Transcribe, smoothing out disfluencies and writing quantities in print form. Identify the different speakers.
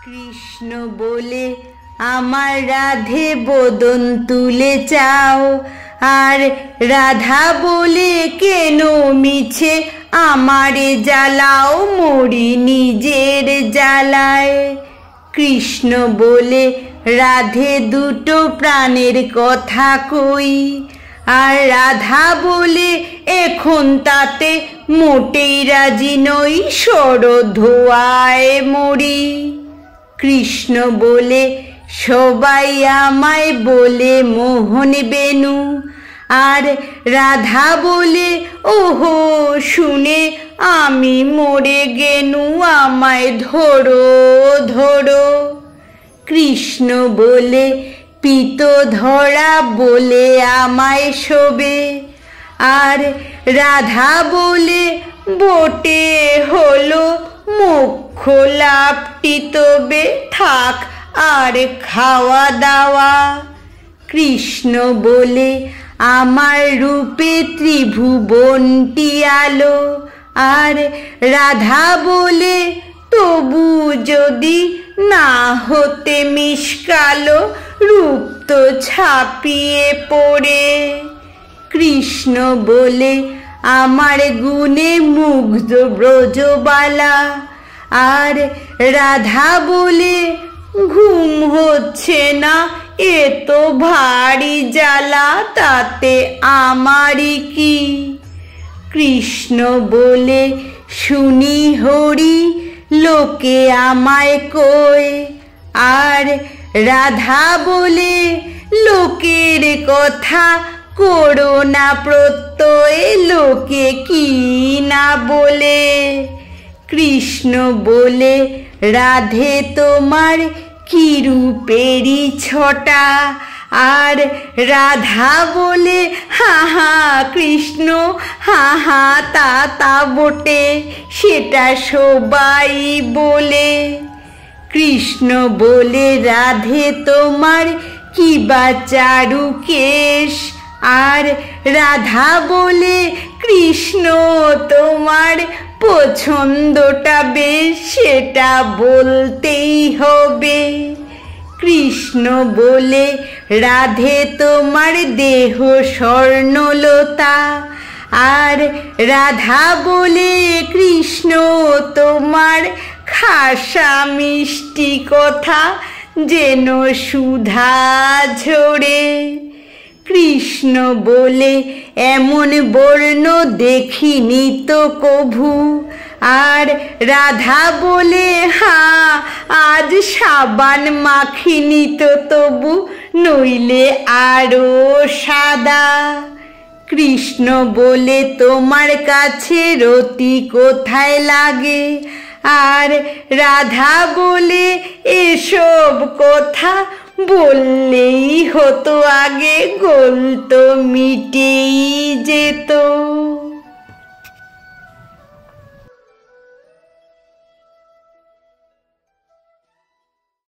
Speaker 1: কৃষ্ণ বলে আমার রাধে বদন তুলে চাও, আর রাধা বলে কেন মিছে আমারে জ্বালাও, মরি নিজের জ্বালায়। কৃষ্ণ বলে রাধে দুটো প্রাণের কথা কই, আর রাধা বলে এখন তাতে মোটেই রাজি নই, সর ধোয়ায় মরি। কৃষ্ণ বলে সবাই আমায় বলে মোহন বেনু, আর রাধা বলে ওহো শুনে আমি মরে গেনু, আমায় ধরো ধরো। কৃষ্ণ বলে পিত ধরা বলে আমায় শোবে, আর রাধা বলে বটে হলো মোক্ষ লাভটি তবে থাক আর খাওয়া দাওয়া। কৃষ্ণ বলে আমার রূপে ত্রিভুবনটি আলো, আর রাধা বলে তবু যদি না হতে মিশকালো, রূপ তো ছাপিয়ে পড়ে। কৃষ্ণ বলে আমার গুণে মুগ্ধ ব্রজবালা, আর রাধা বলে ঘুম হচ্ছে না এ তো ভারী জ্বালা, তাতে আমারই কি। কৃষ্ণ বলে শুনি হরি লোকে আমায় কয়, আর রাধা বলে লোকের কথা করো না প্রত্যয়, লোকে কি না বলে। কৃষ্ণ বলে রাধে তোমার কি রূপেরই ছটা, আর রাধা বলে হা হা কৃষ্ণ হা হা তা তা বটে, সেটা সবাই বলে। কৃষ্ণ বলে রাধে তোমার কি বা চারু কেশ, আর রাধা বলে কৃষ্ণ তোমার পছন্দটা বেশ, সেটা বলতেই হবে। কৃষ্ণ বলে রাধে তোমার দেহ স্বর্ণলতা, আর রাধা বলে কৃষ্ণ তোমার খাসা মিষ্টি কথা যেন সুধা ঝরে। কৃষ্ণ বলে এমন বর্ণ দেখিনি তো কভু, আর রাধা বলে হা আজ সাবান মাখিনি তো তবু, নইলে আরো সাদা। কৃষ্ণ বলে তোমার কাছে রতি কোথায় লাগে, আর রাধা বলে এসব কথা বললেই হতো আগে, গোল তো মিটেই যেত।